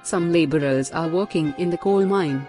Some laborers are working in the coal mine.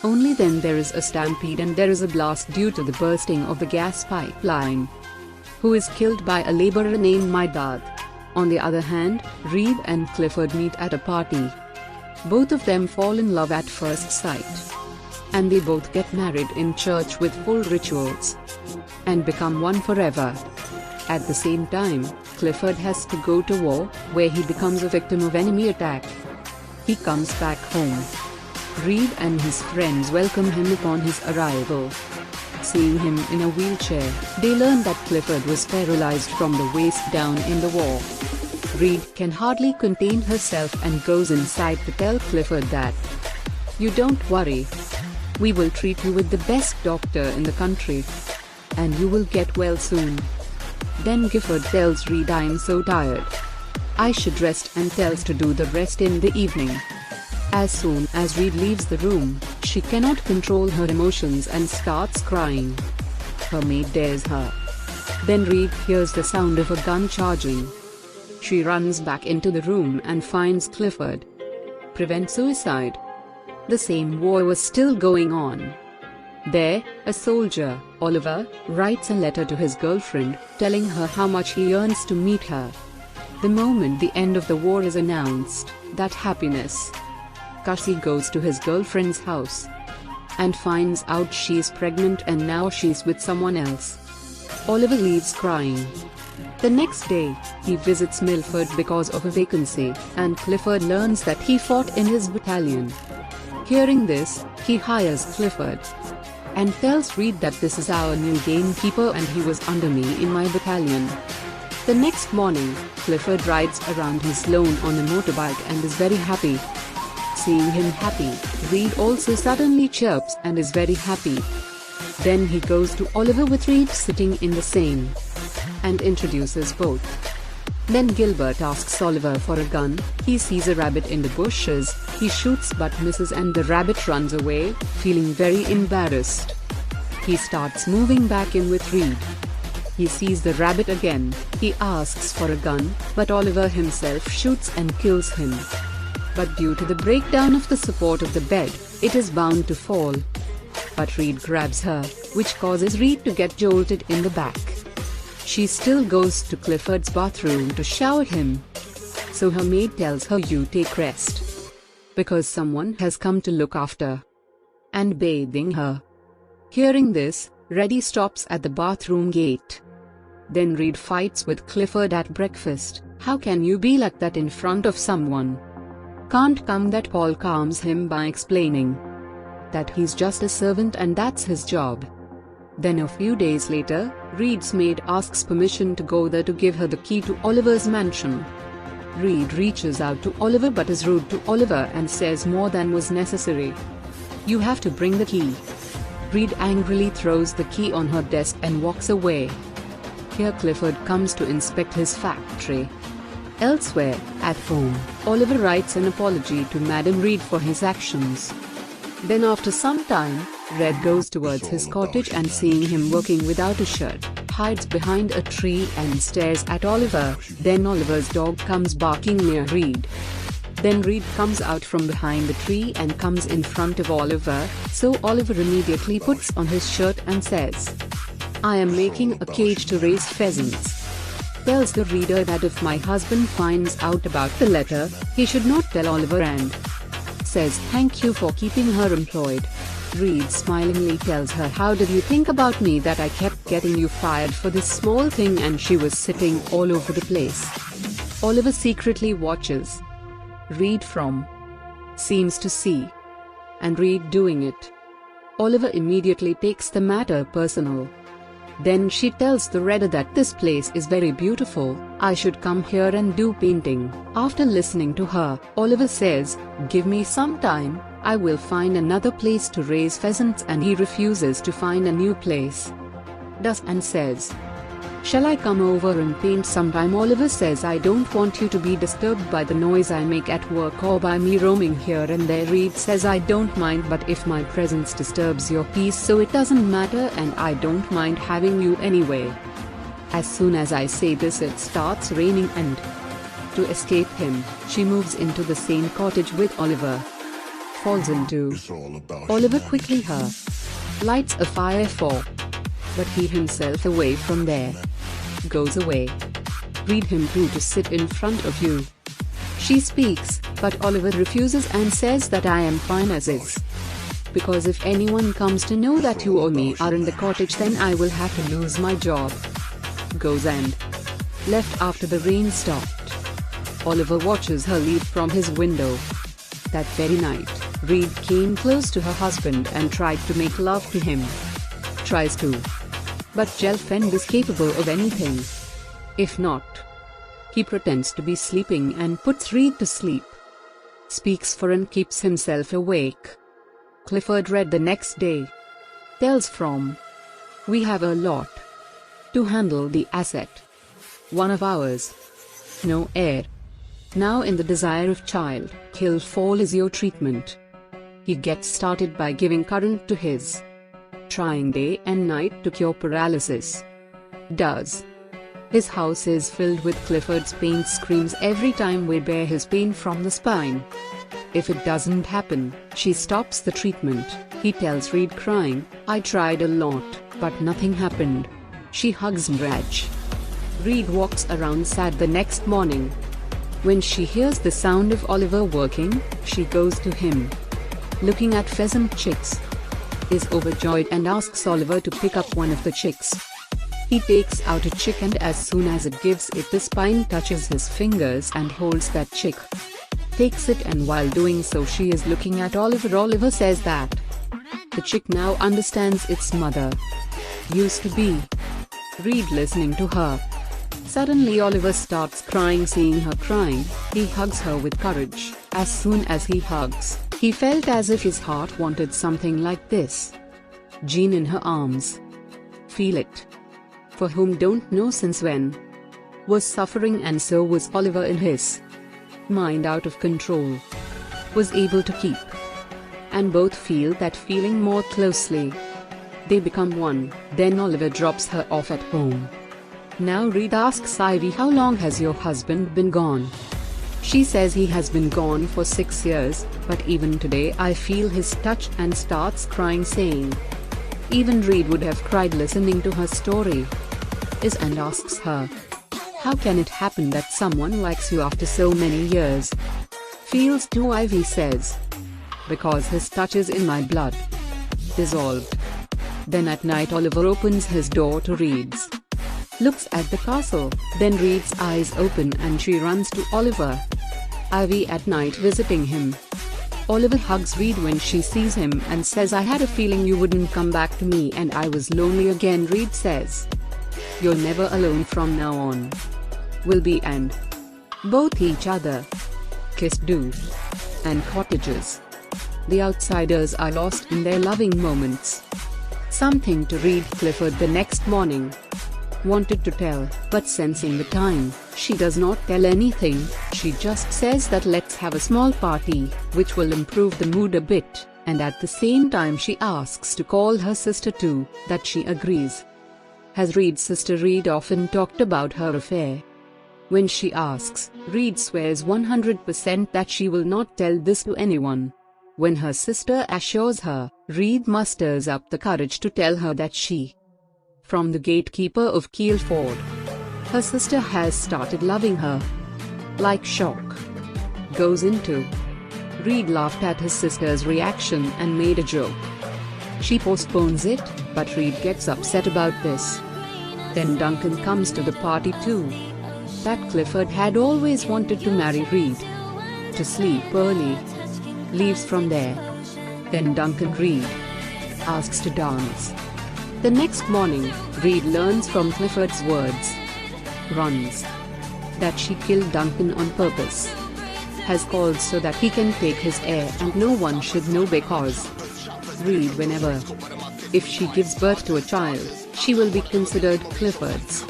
Only then there is a stampede and there is a blast due to the bursting of the gas pipeline. Who is killed by a laborer named Maidad. On the other hand, Reed and Clifford meet at a party. Both of them fall in love at first sight. And they both get married in church with full rituals. And become one forever. At the same time, Clifford has to go to war, where he becomes a victim of enemy attack. He comes back home. Reed and his friends welcome him upon his arrival. Seeing him in a wheelchair, they learn that Clifford was paralyzed from the waist down in the war. Reed can hardly contain herself and goes inside to tell Clifford that, "You don't worry. We will treat you with the best doctor in the country. And you will get well soon." Then Clifford tells Reed, "I'm so tired. I should rest," and tells to do the rest in the evening. As soon as Reed leaves the room, she cannot control her emotions and starts crying. Her maid dares her. Then Reed hears the sound of a gun charging. She runs back into the room and finds Clifford. Prevent suicide. The same war was still going on. There, a soldier, Oliver, writes a letter to his girlfriend, telling her how much he yearns to meet her. The moment the end of the war is announced, that happiness. Cassie goes to his girlfriend's house and finds out she's pregnant and now she's with someone else. Oliver leaves crying. The next day, he visits Milford because of a vacancy, and Clifford learns that he fought in his battalion. Hearing this, he hires Clifford and tells Reed that this is our new gamekeeper and he was under me in my battalion. The next morning, Clifford rides around his lawn on a motorbike and is very happy. Seeing him happy, Reed also suddenly chirps and is very happy. Then he goes to Oliver with Reed sitting in the same and introduces both. Then Gilbert asks Oliver for a gun. He sees a rabbit in the bushes, he shoots but misses and the rabbit runs away, feeling very embarrassed. He starts moving back in with Reed. He sees the rabbit again, he asks for a gun, but Oliver himself shoots and kills him. But due to the breakdown of the support of the bed, it is bound to fall. But Reed grabs her, which causes Reed to get jolted in the back. She still goes to Clifford's bathroom to shower him. So her maid tells her, "You take rest. Because someone has come to look after and bathing her." Hearing this, Reddy stops at the bathroom gate. Then Reed fights with Clifford at breakfast. "How can you be like that in front of someone? Can't come." That Paul calms him by explaining that he's just a servant and that's his job. Then a few days later, Reed's maid asks permission to go there to give her the key to Oliver's mansion. Reed reaches out to Oliver but is rude to Oliver and says more than was necessary. "You have to bring the key." Reed angrily throws the key on her desk and walks away. Here Clifford comes to inspect his factory. Elsewhere, at home, Oliver writes an apology to Madam Reed for his actions. Then after some time, Red goes towards his cottage and seeing him working without a shirt, hides behind a tree and stares at Oliver. Then Oliver's dog comes barking near Reed. Then Reed comes out from behind the tree and comes in front of Oliver, so Oliver immediately puts on his shirt and says, "I am making a cage to raise pheasants." Tells the reader that if my husband finds out about the letter, he should not tell Oliver and says thank you for keeping her employed. Reed smilingly tells her, "How did you think about me that I kept getting you fired for this small thing?" And she was sitting all over the place. Oliver secretly watches Reed from seems to see and Reed doing it. Oliver immediately takes the matter personal. Then she tells the reader that this place is very beautiful, I should come here and do painting. After listening to her, Oliver says, "Give me some time, I will find another place to raise pheasants," and he refuses to find a new place. Does and says, "Shall I come over and paint sometime?" Oliver says, "I don't want you to be disturbed by the noise I make at work or by me roaming here and there." Reed says, "I don't mind, but if my presence disturbs your peace, so it doesn't matter, and I don't mind having you anyway." As soon as I say this, it starts raining and To escape him, she moves into the same cottage with Oliver. Falls into. Oliver quickly lights a fire but he himself away from there. Goes away. Read him to sit in front of you. She speaks, but Oliver refuses and says that I am fine as is. Because if anyone comes to know that you or me are in the cottage, then I will have to lose my job. Goes and left after the rain stopped. Oliver watches her leave from his window. That very night, Reed came close to her husband and tried to make love to him. Tries to. But Gelfand is capable of anything. If not, he pretends to be sleeping and puts Reed to sleep. Speaks for and keeps himself awake. Clifford read the next day. Tells from. We have a lot to handle the asset. One of ours. No heir. Now in the desire of child, kill fall is your treatment. He gets started by giving current to his. Trying day and night to cure paralysis. Does. His house is filled with Clifford's pain screams every time we bear his pain from the spine. If it doesn't happen, she stops the treatment. He tells Reed crying, I tried a lot, but nothing happened. She hugs Raj. Reed walks around sad the next morning. When she hears the sound of Oliver working, she goes to him. Looking at pheasant chicks. Is overjoyed and asks Oliver to pick up one of the chicks. He takes out a chick and as soon as it gives it the spine touches his fingers and holds that chick. Takes it and while doing so she is looking at Oliver. Oliver says that the chick now understands its mother. Used to be. Reed listening to her. Suddenly Oliver starts crying. Seeing her crying, he hugs her with courage. As soon as he hugs, he felt as if his heart wanted something like this. Jean in her arms. Feel it. For whom don't know since when. Was suffering and so was Oliver in his. Mind out of control. Was able to keep. And both feel that feeling more closely. They become one. Then Oliver drops her off at home. Now Reed asks Ivy, how long has your husband been gone? She says he has been gone for 6 years, but even today I feel his touch, and starts crying saying. Even Reed would have cried listening to her story. And asks her. How can it happen that someone likes you after so many years? Feels too. Ivy says. Because his touch is in my blood. Dissolved. Then at night Oliver opens his door to Reed's. Looks at the castle, then Reed's eyes open and she runs to Oliver. Ivy at night visiting him. Oliver hugs Reed when she sees him and says, I had a feeling you wouldn't come back to me and I was lonely again. Reed says. You're never alone from now on. Will be and both each other. Kiss do. And cottages. The outsiders are lost in their loving moments. Something to read. Clifford the next morning. Wanted to tell, but sensing the time, she does not tell anything. She just says that let's have a small party, which will improve the mood a bit, and at the same time she asks to call her sister too, that she agrees. Has Reed's sister Reed often talked about her affair? When she asks, Reed swears 100% that she will not tell this to anyone. When her sister assures her, Reed musters up the courage to tell her that she, from the gatekeeper of Keelford, her sister has started loving her. Like shock. Goes into. Reed laughed at his sister's reaction and made a joke. She postpones it, but Reed gets upset about this. Then Duncan comes to the party too. That Clifford had always wanted to marry Reed. To sleep early. Leaves from there. Then Duncan Reed asks to dance. The next morning, Reed learns from Clifford's words. Runs. That she killed Duncan on purpose. Has called so that he can take his heir and no one should know because. Reed whenever. If she gives birth to a child, she will be considered Clifford's.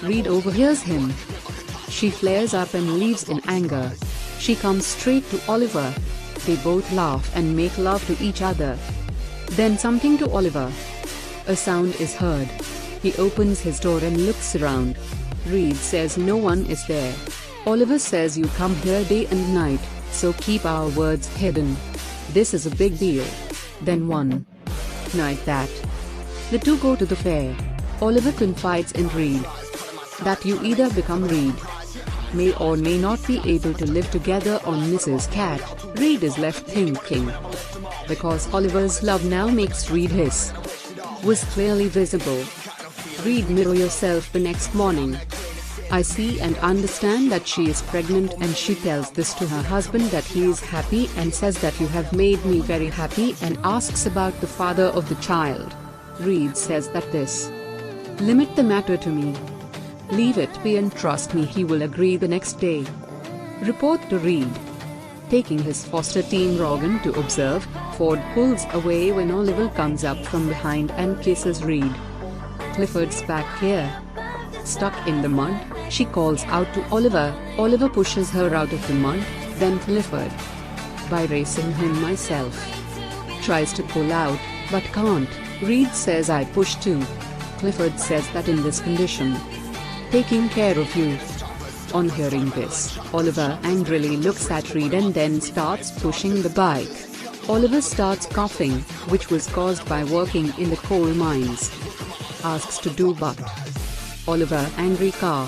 Reed overhears him. She flares up and leaves in anger. She comes straight to Oliver. They both laugh and make love to each other. Then something to Oliver. A sound is heard. He opens his door and looks around. Reed says no one is there. Oliver says you come here day and night, so keep our words hidden. This is a big deal. Then one night that the two go to the fair, Oliver confides in Reed that you either become Reed, may or may not be able to live together on Mrs. Cat. Reed is left thinking, because Oliver's love now makes Reed his was clearly visible. Reed, mirror yourself the next morning. I see and understand that she is pregnant, and she tells this to her husband that he is happy and says that you have made me very happy, and asks about the father of the child. Reed says that this limit the matter to me. Leave it be and trust me, he will agree the next day. Report to Reed. Taking his foster teen Rogan to observe, Ford pulls away when Oliver comes up from behind and kisses Reed. Clifford's back here, stuck in the mud. She calls out to Oliver. Oliver pushes her out of the mud, then Clifford, by racing him myself, tries to pull out, but can't. Reed says I push too. Clifford says that in this condition, taking care of you. On hearing this, Oliver angrily looks at Reed and then starts pushing the bike. Oliver starts coughing, which was caused by working in the coal mines. Asks to do but Oliver, angry car,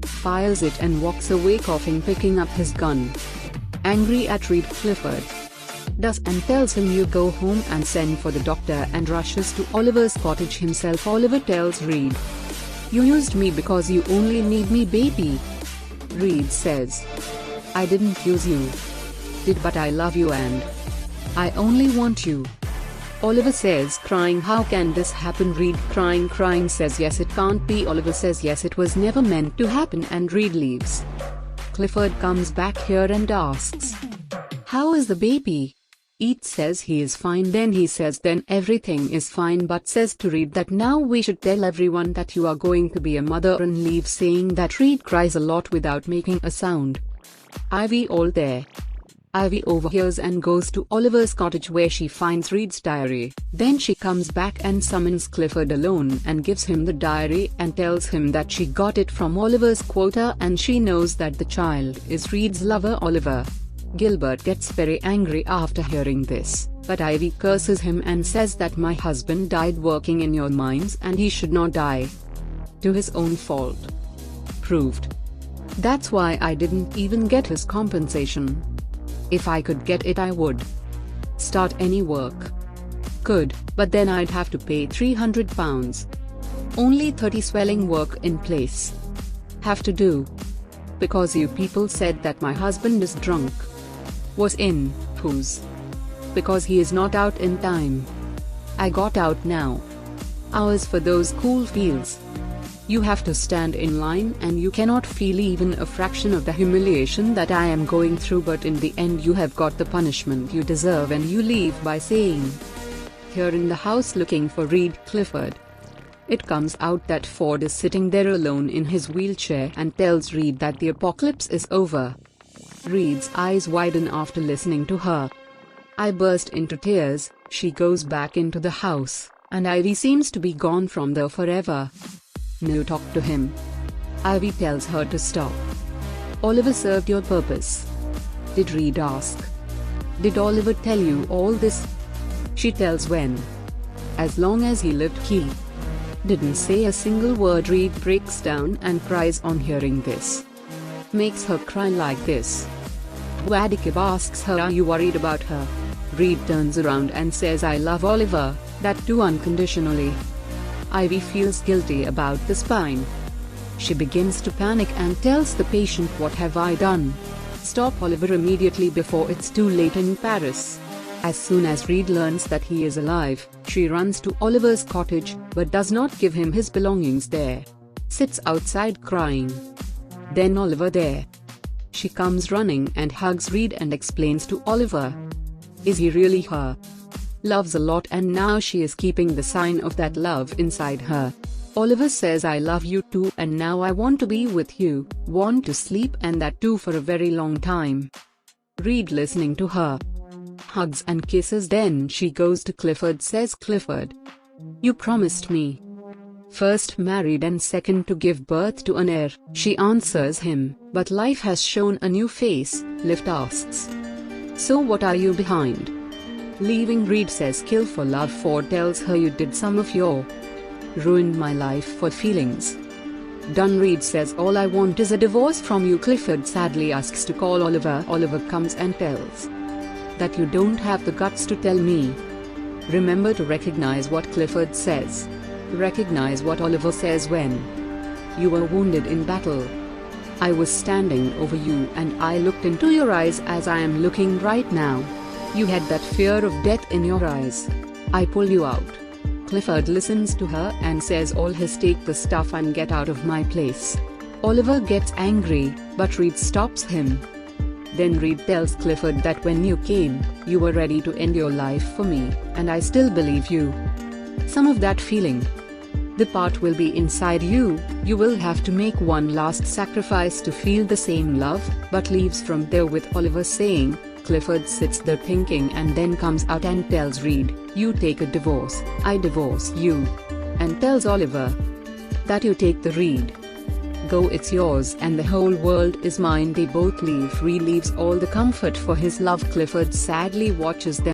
fires it and walks away coughing, picking up his gun. Angry at Reed, Clifford does and tells him you go home and send for the doctor, and rushes to Oliver's cottage himself. Oliver tells Reed, you used me because you only need me, baby. Reed says, I didn't use you, did, but I love you and I only want you. Oliver says, crying, how can this happen? Reed, crying says, yes it can't be. Oliver says, yes it was never meant to happen, and Reed leaves. Clifford comes back here and asks, how is the baby? Reed says he is fine. Then he says then everything is fine, but says to Reed that now we should tell everyone that you are going to be a mother, and leave, saying that Reed cries a lot without making a sound. Ivy all there. Ivy overhears and goes to Oliver's cottage, where she finds Reed's diary. Then she comes back and summons Clifford alone and gives him the diary and tells him that she got it from Oliver's quota, and she knows that the child is Reed's lover, Oliver. Gilbert gets very angry after hearing this, but Ivy curses him and says that my husband died working in your mines and he should not die. To his own fault. Proved. That's why I didn't even get his compensation. If I could get it I would start any work. Could, but then I'd have to pay £300. Only 30 swelling work in place. Have to do. Because you people said that my husband is drunk. Was in booze. Because he is not out in time. I got out now. Hours for those cool feels. You have to stand in line, and you cannot feel even a fraction of the humiliation that I am going through, but in the end you have got the punishment you deserve, and you leave by saying, here in the house looking for Reed, Clifford. It comes out that Ford is sitting there alone in his wheelchair and tells Reed that the apocalypse is over. Reed's eyes widen after listening to her. I burst into tears. She goes back into the house, and Ivy seems to be gone from there forever. No talk to him. Ivy tells her to stop. Oliver served your purpose. Did Reed ask? Did Oliver tell you all this? She tells when. As long as he lived he didn't say a single word. Reed breaks down and cries on hearing this. Makes her cry like this. Wadikib asks her, are you worried about her? Reed turns around and says, I love Oliver, that too unconditionally. Ivy feels guilty about the spine. She begins to panic and tells the patient, what have I done? Stop Oliver immediately before it's too late in Paris. As soon as Reed learns that he is alive, she runs to Oliver's cottage, but does not give him his belongings there. Sits outside crying. Then Oliver there. She comes running and hugs Reed and explains to Oliver. Is he really her? Loves a lot, and now she is keeping the sign of that love inside her. Oliver says, I love you too, and now I want to be with you, want to sleep, and that too for a very long time. Reed listening to her. Hugs and kisses. Then she goes to Clifford, says, Clifford, you promised me First married and second to give birth to an heir. She answers him, but life has shown a new face. Lift asks, so what are you behind? Leaving Reed says kill for love. Ford tells her you did some of your ruined my life for feelings. Done. Reed says all I want is a divorce from you. Clifford sadly asks to call Oliver. Oliver comes and tells that you don't have the guts to tell me. Remember to recognize what Clifford says. Recognize what Oliver says when you were wounded in battle. I was standing over you and I looked into your eyes as I am looking right now. You had that fear of death in your eyes. I pulled you out. Clifford listens to her and says all his take the stuff and get out of my place. Oliver gets angry, but Reed stops him. Then Reed tells Clifford that when you came, you were ready to end your life for me, and I still believe you. Some of that feeling, the part will be inside you. You will have to make one last sacrifice to feel the same love, but leaves from there with Oliver saying. Clifford sits there thinking and then comes out and tells Reed, you take a divorce, I divorce you. And tells Oliver that you take the Reed. Go, it's yours and the whole world is mine. They both leave. Reed leaves all the comfort for his love. Clifford sadly watches them.